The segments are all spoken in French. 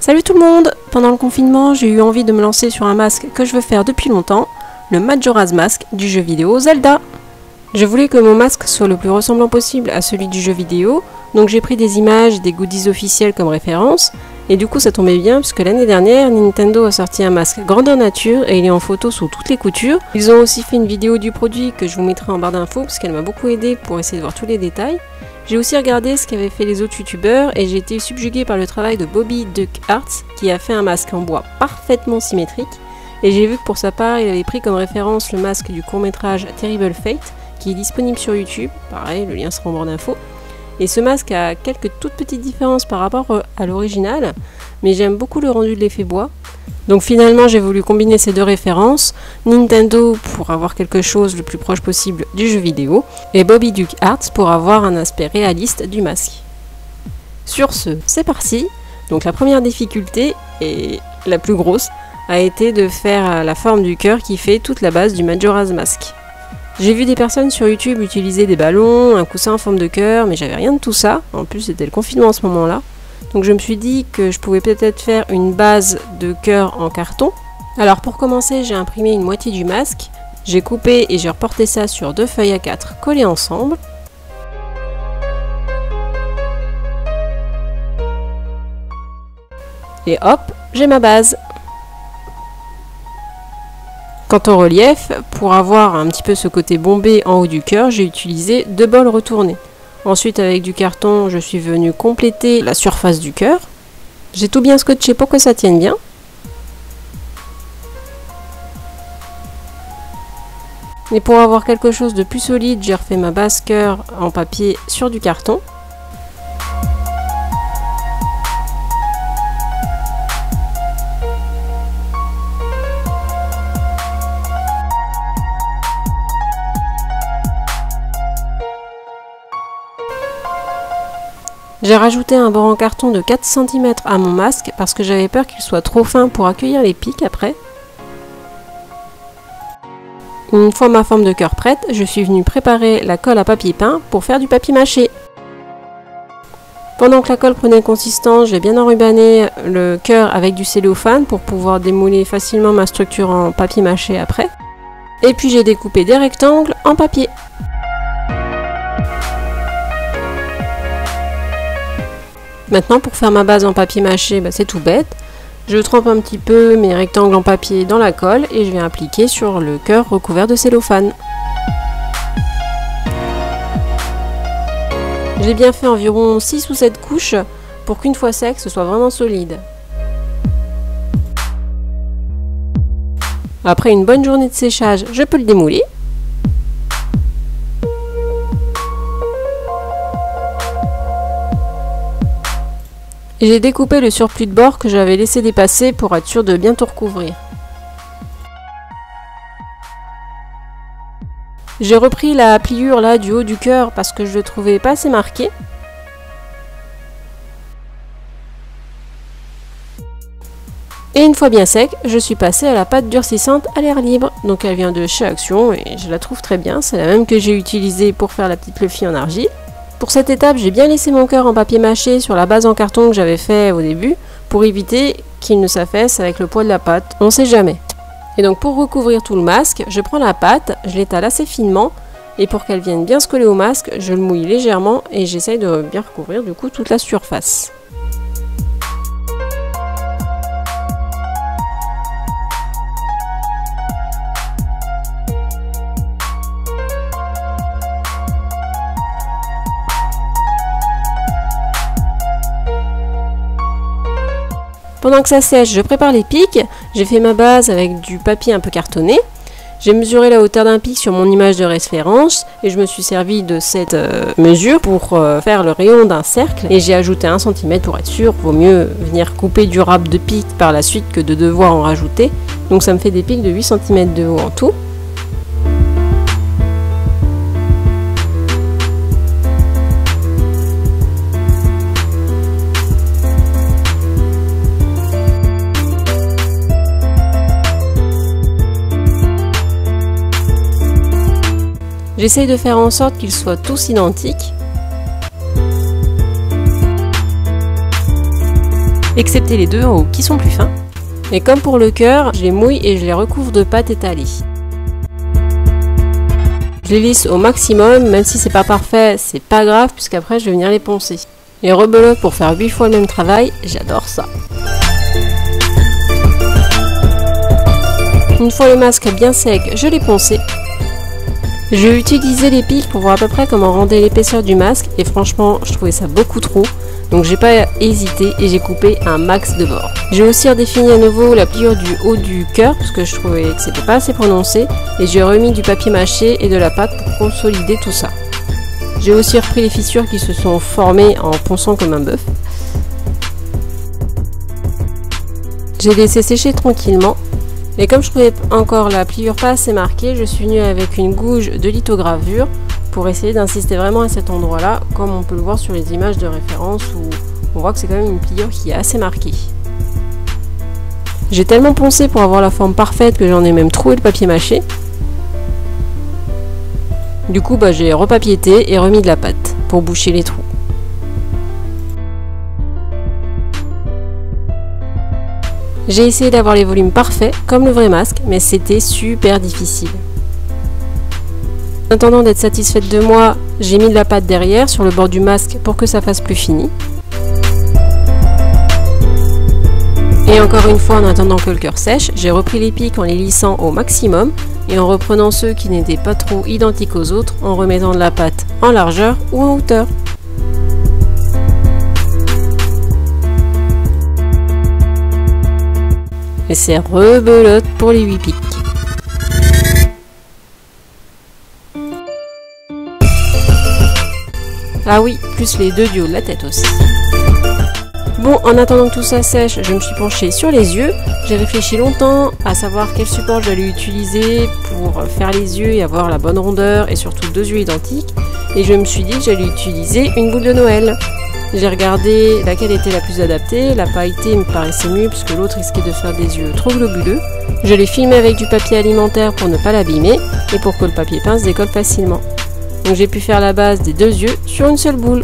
Salut tout le monde! Pendant le confinement, j'ai eu envie de me lancer sur un masque que je veux faire depuis longtemps, le Majora's Mask du jeu vidéo Zelda. Je voulais que mon masque soit le plus ressemblant possible à celui du jeu vidéo, donc j'ai pris des images, des goodies officiels comme référence, et du coup ça tombait bien puisque l'année dernière, Nintendo a sorti un masque grandeur nature et il est en photo sous toutes les coutures. Ils ont aussi fait une vidéo du produit que je vous mettrai en barre d'infos parce qu'elle m'a beaucoup aidé pour essayer de voir tous les détails. J'ai aussi regardé ce qu'avaient fait les autres youtubeurs et j'ai été subjuguée par le travail de Bobby Duck Arts qui a fait un masque en bois parfaitement symétrique, et j'ai vu que pour sa part il avait pris comme référence le masque du court-métrage Terrible Fate qui est disponible sur YouTube, pareil le lien sera en barre d'infos. Et ce masque a quelques toutes petites différences par rapport à l'original, mais j'aime beaucoup le rendu de l'effet bois. Donc finalement j'ai voulu combiner ces deux références, Nintendo pour avoir quelque chose le plus proche possible du jeu vidéo, et Bobby Duck Arts pour avoir un aspect réaliste du masque. Sur ce, c'est parti. Donc la première difficulté, et la plus grosse, a été de faire la forme du cœur qui fait toute la base du Majora's Mask. J'ai vu des personnes sur YouTube utiliser des ballons, un coussin en forme de cœur, mais j'avais rien de tout ça, en plus c'était le confinement à ce moment-là. Donc je me suis dit que je pouvais peut-être faire une base de cœur en carton. Alors pour commencer, j'ai imprimé une moitié du masque, j'ai coupé et j'ai reporté ça sur 2 feuilles A4 collées ensemble. Et hop, j'ai ma base. Quant au relief, pour avoir un petit peu ce côté bombé en haut du cœur, j'ai utilisé 2 bols retournés. Ensuite, avec du carton, je suis venue compléter la surface du cœur. J'ai tout bien scotché pour que ça tienne bien. Et pour avoir quelque chose de plus solide, j'ai refait ma base cœur en papier sur du carton. J'ai rajouté un bord en carton de 4 cm à mon masque parce que j'avais peur qu'il soit trop fin pour accueillir les pics après. Une fois ma forme de cœur prête, je suis venue préparer la colle à papier peint pour faire du papier mâché. Pendant que la colle prenait consistance, j'ai bien enrubanné le cœur avec du cellophane pour pouvoir démouler facilement ma structure en papier mâché après. Et puis j'ai découpé des rectangles en papier. Maintenant pour faire ma base en papier mâché, c'est tout bête. Je trempe un petit peu mes rectangles en papier dans la colle et je vais appliquer sur le cœur recouvert de cellophane. J'ai bien fait environ 6 ou 7 couches pour qu'une fois sec, ce soit vraiment solide. Après une bonne journée de séchage, je peux le démouler. J'ai découpé le surplus de bord que j'avais laissé dépasser pour être sûr de bien tout recouvrir. J'ai repris la pliure là du haut du cœur parce que je le trouvais pas assez marqué. Et une fois bien sec, je suis passée à la pâte durcissante à l'air libre. Donc elle vient de chez Action et je la trouve très bien. C'est la même que j'ai utilisée pour faire la petite Fluffy en argile. Pour cette étape, j'ai bien laissé mon cœur en papier mâché sur la base en carton que j'avais fait au début pour éviter qu'il ne s'affaisse avec le poids de la pâte, on sait jamais. Et donc pour recouvrir tout le masque, je prends la pâte, je l'étale assez finement et pour qu'elle vienne bien se coller au masque, je le mouille légèrement et j'essaye de bien recouvrir du coup toute la surface. Pendant que ça sèche, je prépare les pics. J'ai fait ma base avec du papier un peu cartonné. J'ai mesuré la hauteur d'un pic sur mon image de référence et je me suis servi de cette mesure pour faire le rayon d'un cercle. Et j'ai ajouté 1 cm pour être sûr. Vaut mieux venir couper du râpe de pic par la suite que de devoir en rajouter. Donc ça me fait des pics de 8 cm de haut en tout. J'essaye de faire en sorte qu'ils soient tous identiques. excepté les deux en haut qui sont plus fins. Et comme pour le cœur, je les mouille et je les recouvre de pâte étalée. Je les lisse au maximum, même si c'est pas parfait, c'est pas grave puisqu'après je vais venir les poncer. Les rebelote pour faire 8 fois le même travail, j'adore ça. Une fois le masque bien sec, je l'ai poncé. Je vais utiliser les pics pour voir à peu près comment rendre l'épaisseur du masque et franchement je trouvais ça beaucoup trop. Donc j'ai pas hésité et j'ai coupé un max de bords. J'ai aussi redéfini à nouveau la pliure du haut du cœur parce que je trouvais que c'était pas assez prononcé et j'ai remis du papier mâché et de la pâte pour consolider tout ça. J'ai aussi repris les fissures qui se sont formées en ponçant comme un bœuf. J'ai laissé sécher tranquillement et comme je trouvais encore la pliure pas assez marquée, je suis venue avec une gouge de lithogravure pour essayer d'insister vraiment à cet endroit là, comme on peut le voir sur les images de référence où on voit que c'est quand même une pliure qui est assez marquée. J'ai tellement poncé pour avoir la forme parfaite que j'en ai même troué le papier mâché. Du coup j'ai repapiété et remis de la pâte pour boucher les trous. J'ai essayé d'avoir les volumes parfaits comme le vrai masque, mais c'était super difficile. En attendant d'être satisfaite de moi, j'ai mis de la pâte derrière sur le bord du masque pour que ça fasse plus fini. Et encore une fois, en attendant que le cœur sèche, j'ai repris les pics en les lissant au maximum et en reprenant ceux qui n'étaient pas trop identiques aux autres en remettant de la pâte en largeur ou en hauteur. Et c'est rebelote pour les 8 pics. Ah oui, plus les deux du haut de la tête aussi. Bon, en attendant que tout ça sèche, je me suis penchée sur les yeux. J'ai réfléchi longtemps à savoir quel support j'allais utiliser pour faire les yeux et avoir la bonne rondeur et surtout deux yeux identiques. Et je me suis dit que j'allais utiliser une boule de Noël. J'ai regardé laquelle était la plus adaptée, la pailletée me paraissait mieux puisque l'autre risquait de faire des yeux trop globuleux. Je l'ai filmé avec du papier alimentaire pour ne pas l'abîmer et pour que le papier peint se décolle facilement. Donc j'ai pu faire la base des deux yeux sur une seule boule.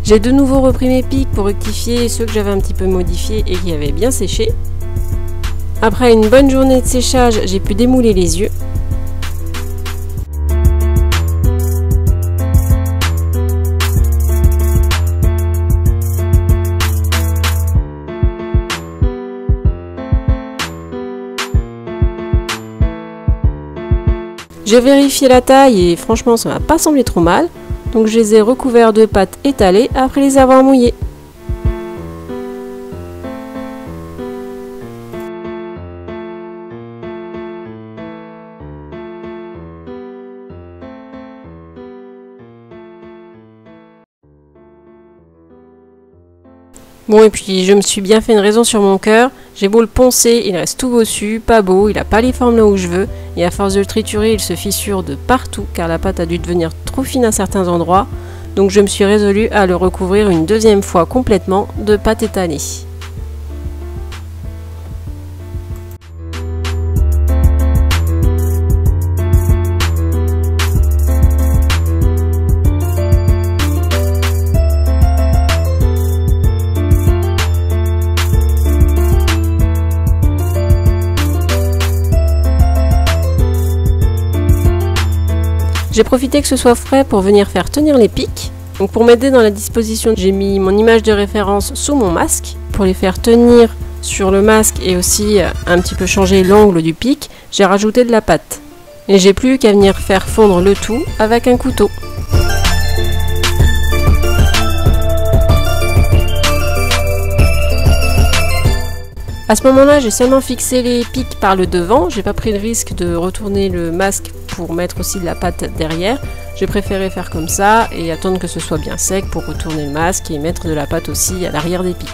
J'ai de nouveau repris mes pics pour rectifier ceux que j'avais un petit peu modifiés et qui avaient bien séché. Après une bonne journée de séchage, j'ai pu démouler les yeux. J'ai vérifié la taille et franchement ça m'a pas semblé trop mal. Donc je les ai recouverts de pâte étalée après les avoir mouillés. Bon et puis je me suis bien fait une raison sur mon cœur, j'ai beau le poncer, il reste tout bossu, pas beau, il a pas les formes là où je veux, et à force de le triturer il se fissure de partout car la pâte a dû devenir trop fine à certains endroits, donc je me suis résolue à le recouvrir une deuxième fois complètement de pâte étalée. J'ai profité que ce soit frais pour venir faire tenir les pics. Donc pour m'aider dans la disposition, j'ai mis mon image de référence sous mon masque. Pour les faire tenir sur le masque et aussi un petit peu changer l'angle du pic, j'ai rajouté de la pâte. Et j'ai plus qu'à venir faire fondre le tout avec un couteau. À ce moment-là, j'ai seulement fixé les pics par le devant, j'ai pas pris le risque de retourner le masque pour mettre aussi de la pâte derrière. J'ai préféré faire comme ça et attendre que ce soit bien sec pour retourner le masque et mettre de la pâte aussi à l'arrière des pics.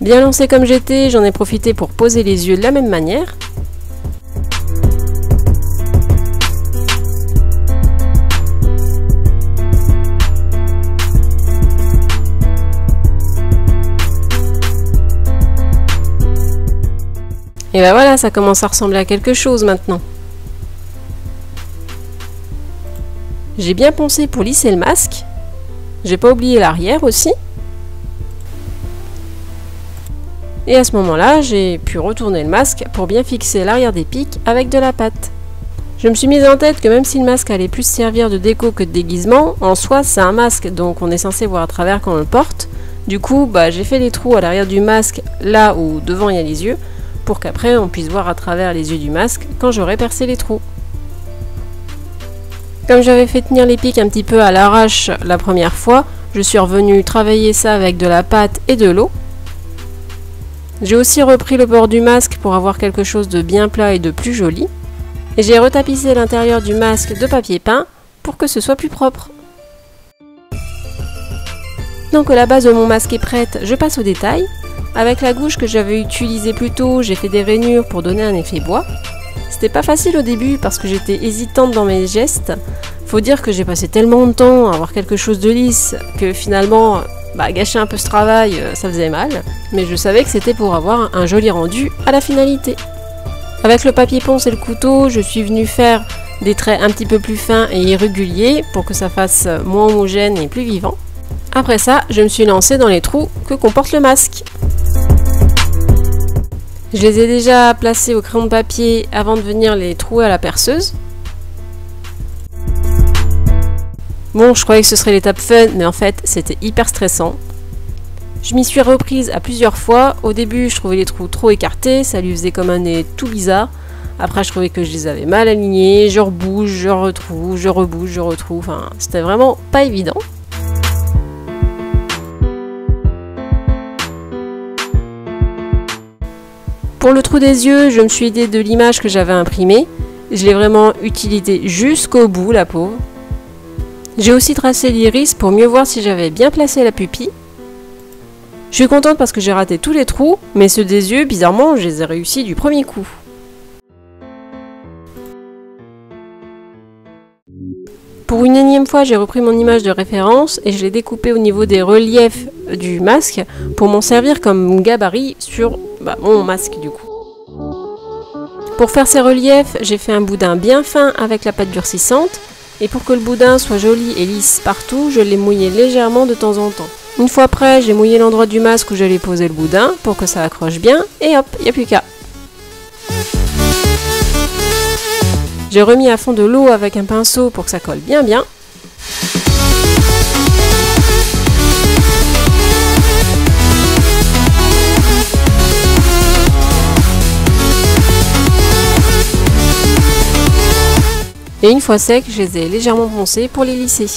Bien lancé comme j'étais, j'en ai profité pour poser les yeux de la même manière. Et ben voilà, ça commence à ressembler à quelque chose maintenant. J'ai bien poncé pour lisser le masque. J'ai pas oublié l'arrière aussi. Et à ce moment-là, j'ai pu retourner le masque pour bien fixer l'arrière des pics avec de la pâte. Je me suis mise en tête que même si le masque allait plus servir de déco que de déguisement, en soi c'est un masque donc on est censé voir à travers quand on le porte. Du coup, j'ai fait les trous à l'arrière du masque, là où devant il y a les yeux, pour qu'après on puisse voir à travers les yeux du masque quand j'aurai percé les trous. Comme j'avais fait tenir les pics un petit peu à l'arrache la première fois, je suis revenue travailler ça avec de la pâte et de l'eau. J'ai aussi repris le bord du masque pour avoir quelque chose de bien plat et de plus joli. Et j'ai retapissé l'intérieur du masque de papier peint pour que ce soit plus propre. Donc la base de mon masque est prête, je passe aux détails. Avec la gouge que j'avais utilisée plus tôt, j'ai fait des rainures pour donner un effet bois. C'était pas facile au début parce que j'étais hésitante dans mes gestes. Faut dire que j'ai passé tellement de temps à avoir quelque chose de lisse que finalement, gâcher un peu ce travail, ça faisait mal. Mais je savais que c'était pour avoir un joli rendu à la finalité. Avec le papier ponce et le couteau, je suis venue faire des traits un petit peu plus fins et irréguliers pour que ça fasse moins homogène et plus vivant. Après ça, je me suis lancée dans les trous que comporte le masque. Je les ai déjà placés au crayon de papier avant de venir les trouer à la perceuse. Bon, je croyais que ce serait l'étape fun, mais en fait, c'était hyper stressant. Je m'y suis reprise à plusieurs fois. Au début, je trouvais les trous trop écartés, ça lui faisait comme un nez tout bizarre. Après, je trouvais que je les avais mal alignés, je rebouge, je retrouve, je rebouge, je retrouve. Enfin, c'était vraiment pas évident. Pour le trou des yeux, je me suis aidée de l'image que j'avais imprimée. Je l'ai vraiment utilisée jusqu'au bout, la pauvre. J'ai aussi tracé l'iris pour mieux voir si j'avais bien placé la pupille. Je suis contente parce que j'ai raté tous les trous, mais ceux des yeux, bizarrement, je les ai réussis du premier coup. Pour une énième fois, j'ai repris mon image de référence et je l'ai découpée au niveau des reliefs du masque pour m'en servir comme gabarit sur mon masque du coup. Pour faire ces reliefs, j'ai fait un boudin bien fin avec la pâte durcissante et pour que le boudin soit joli et lisse partout, je l'ai mouillé légèrement de temps en temps. Une fois prêt, j'ai mouillé l'endroit du masque où j'allais poser le boudin pour que ça accroche bien et hop, il n'y a plus qu'à. J'ai remis à fond de l'eau avec un pinceau pour que ça colle bien bien. Et une fois sec, je les ai légèrement poncés pour les lisser.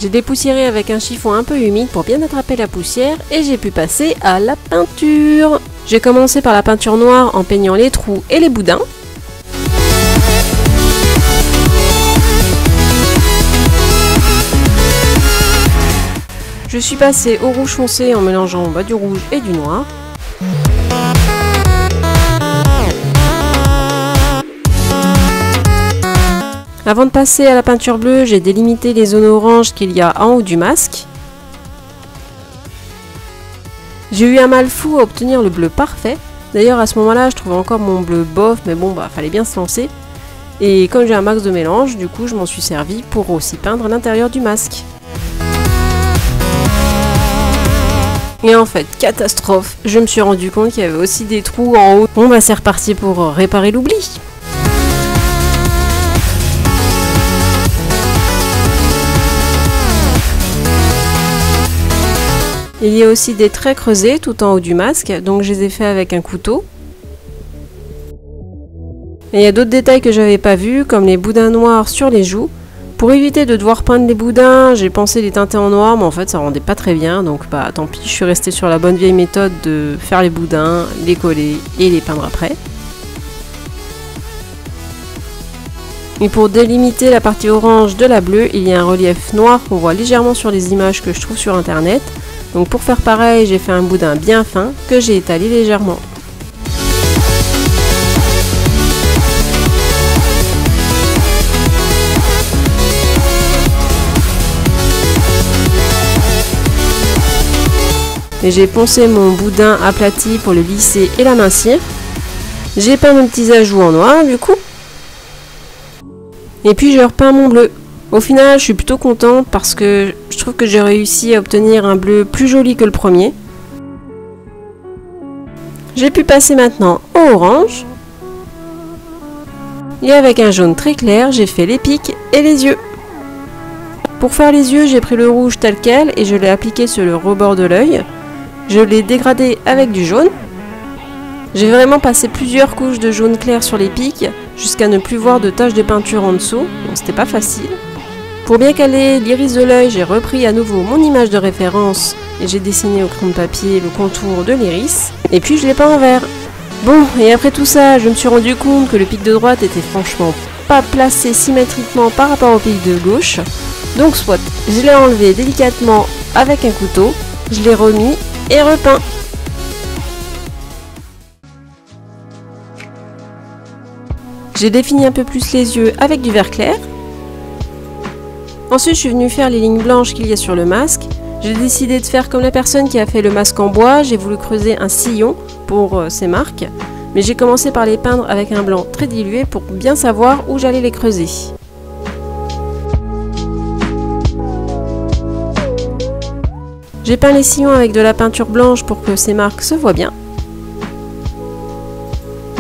J'ai dépoussiéré avec un chiffon un peu humide pour bien attraper la poussière et j'ai pu passer à la peinture. J'ai commencé par la peinture noire en peignant les trous et les boudins. Je suis passée au rouge foncé en mélangeant du rouge et du noir. Avant de passer à la peinture bleue, j'ai délimité les zones oranges qu'il y a en haut du masque. J'ai eu un mal fou à obtenir le bleu parfait. D'ailleurs à ce moment-là, je trouvais encore mon bleu bof, mais bon, fallait bien se lancer. Et comme j'ai un max de mélange, du coup je m'en suis servi pour aussi peindre l'intérieur du masque. Et en fait, catastrophe, je me suis rendu compte qu'il y avait aussi des trous en haut. Bon c'est reparti pour réparer l'oubli. Il y a aussi des traits creusés tout en haut du masque, donc je les ai fait avec un couteau. Et il y a d'autres détails que j'avais pas vus, comme les boudins noirs sur les joues. Pour éviter de devoir peindre les boudins, j'ai pensé les teinter en noir, mais en fait ça rendait pas très bien, donc tant pis, je suis restée sur la bonne vieille méthode de faire les boudins, les coller et les peindre après. Et pour délimiter la partie orange de la bleue, il y a un relief noir qu'on voit légèrement sur les images que je trouve sur internet. Donc pour faire pareil, j'ai fait un boudin bien fin que j'ai étalé légèrement. Et j'ai poncé mon boudin aplati pour le lisser et l'amincir. J'ai peint mes petits ajouts en noir du coup. Et puis je repeins mon bleu. Au final, je suis plutôt contente parce que je trouve que j'ai réussi à obtenir un bleu plus joli que le premier. J'ai pu passer maintenant au orange. Et avec un jaune très clair, j'ai fait les pics et les yeux. Pour faire les yeux, j'ai pris le rouge tel quel et je l'ai appliqué sur le rebord de l'œil. Je l'ai dégradé avec du jaune. J'ai vraiment passé plusieurs couches de jaune clair sur les pics jusqu'à ne plus voir de taches de peinture en dessous, donc c'était pas facile. Pour bien caler l'iris de l'œil, j'ai repris à nouveau mon image de référence et j'ai dessiné au crayon de papier le contour de l'iris et puis je l'ai peint en vert. Bon, et après tout ça, je me suis rendu compte que le pic de droite était franchement pas placé symétriquement par rapport au pic de gauche. Donc soit, je l'ai enlevé délicatement avec un couteau, je l'ai remis et repeint. J'ai défini un peu plus les yeux avec du vert clair. Ensuite, je suis venue faire les lignes blanches qu'il y a sur le masque. J'ai décidé de faire comme la personne qui a fait le masque en bois. J'ai voulu creuser un sillon pour ces marques. Mais j'ai commencé par les peindre avec un blanc très dilué pour bien savoir où j'allais les creuser. J'ai peint les sillons avec de la peinture blanche pour que ces marques se voient bien.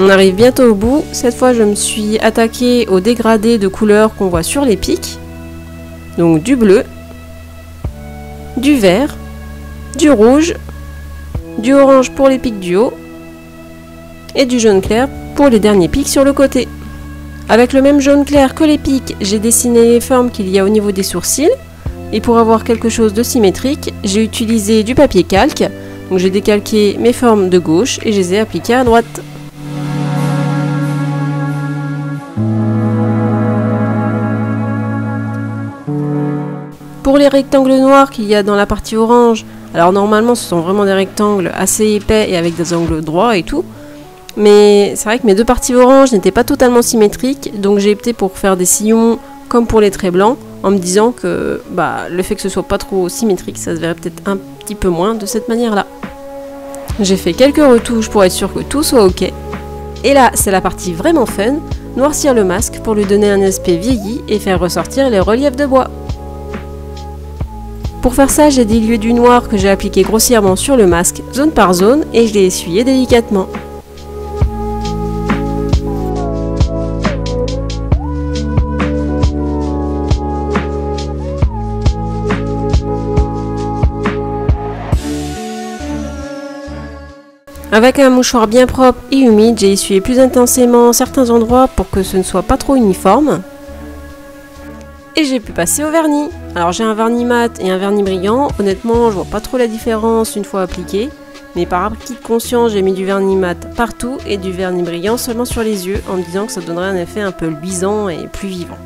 On arrive bientôt au bout. Cette fois, je me suis attaquée au dégradé de couleurs qu'on voit sur les pics. Donc du bleu, du vert, du rouge, du orange pour les pics du haut et du jaune clair pour les derniers pics sur le côté. Avec le même jaune clair que les pics, j'ai dessiné les formes qu'il y a au niveau des sourcils. Et pour avoir quelque chose de symétrique, j'ai utilisé du papier calque. Donc j'ai décalqué mes formes de gauche et je les ai appliquées à droite. Pour les rectangles noirs qu'il y a dans la partie orange, alors normalement ce sont vraiment des rectangles assez épais et avec des angles droits et tout. Mais c'est vrai que mes deux parties orange n'étaient pas totalement symétriques, donc j'ai opté pour faire des sillons comme pour les traits blancs, en me disant que le fait que ce soit pas trop symétrique, ça se verrait peut-être un petit peu moins de cette manière-là. J'ai fait quelques retouches pour être sûr que tout soit ok. Et là, c'est la partie vraiment fun, noircir le masque pour lui donner un aspect vieilli et faire ressortir les reliefs de bois. Pour faire ça, j'ai dilué du noir que j'ai appliqué grossièrement sur le masque, zone par zone, et je l'ai essuyé délicatement. Avec un mouchoir bien propre et humide, j'ai essuyé plus intensément certains endroits pour que ce ne soit pas trop uniforme. Et j'ai pu passer au vernis. Alors j'ai un vernis mat et un vernis brillant. Honnêtement, je vois pas trop la différence une fois appliqué. Mais par acquis de conscience, j'ai mis du vernis mat partout et du vernis brillant seulement sur les yeux, en me disant que ça donnerait un effet un peu luisant et plus vivant.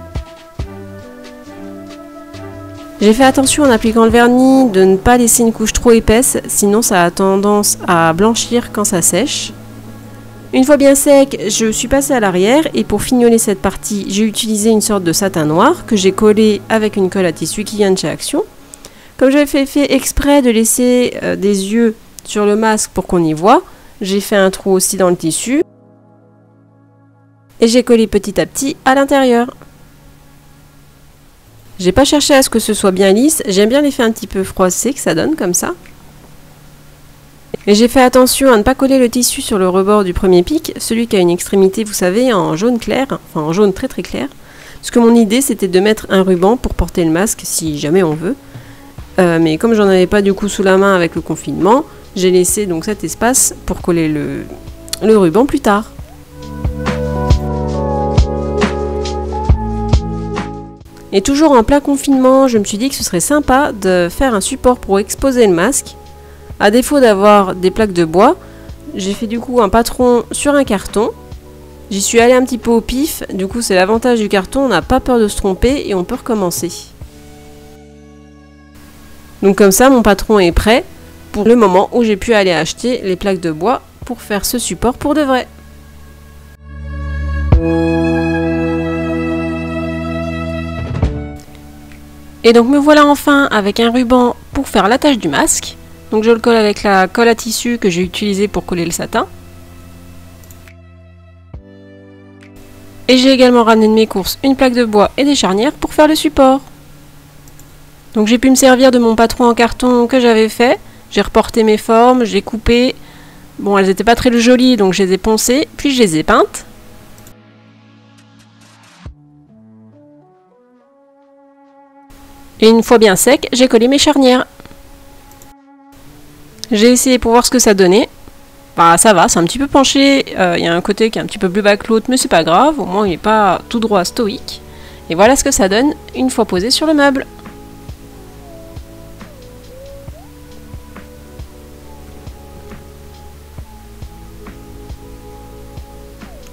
J'ai fait attention en appliquant le vernis de ne pas laisser une couche trop épaisse, sinon ça a tendance à blanchir quand ça sèche. Une fois bien sec, je suis passée à l'arrière et pour fignoler cette partie, j'ai utilisé une sorte de satin noir que j'ai collé avec une colle à tissu qui vient de chez Action. Comme j'avais fait exprès de laisser des yeux sur le masque pour qu'on y voit, j'ai fait un trou aussi dans le tissu et j'ai collé petit à petit à l'intérieur. J'ai pas cherché à ce que ce soit bien lisse, j'aime bien l'effet un petit peu froissé que ça donne comme ça. Et j'ai fait attention à ne pas coller le tissu sur le rebord du premier pic, celui qui a une extrémité, vous savez, en jaune clair, enfin en jaune très très clair. Parce que mon idée c'était de mettre un ruban pour porter le masque si jamais on veut. Mais comme j'en avais pas du coup sous la main avec le confinement, j'ai laissé donc cet espace pour coller le ruban plus tard. Et toujours en plein confinement, je me suis dit que ce serait sympa de faire un support pour exposer le masque. À défaut d'avoir des plaques de bois, j'ai fait du coup un patron sur un carton. J'y suis allée un petit peu au pif, du coup c'est l'avantage du carton, on n'a pas peur de se tromper et on peut recommencer. Donc comme ça mon patron est prêt pour le moment où j'ai pu aller acheter les plaques de bois pour faire ce support pour de vrai. Et donc me voilà enfin avec un ruban pour faire l'attache du masque. Donc je le colle avec la colle à tissu que j'ai utilisée pour coller le satin. Et j'ai également ramené de mes courses une plaque de bois et des charnières pour faire le support. Donc j'ai pu me servir de mon patron en carton que j'avais fait. J'ai reporté mes formes, j'ai coupé. Bon, elles n'étaient pas très jolies, donc je les ai poncées, puis je les ai peintes. Et une fois bien sec, j'ai collé mes charnières. J'ai essayé pour voir ce que ça donnait. Bah ça va, c'est un petit peu penché, il y a un côté qui est un petit peu plus bas que l'autre, mais c'est pas grave, au moins il n'est pas tout droit stoïque. Et voilà ce que ça donne une fois posé sur le meuble.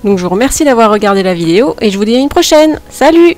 Donc je vous remercie d'avoir regardé la vidéo et je vous dis à une prochaine. Salut!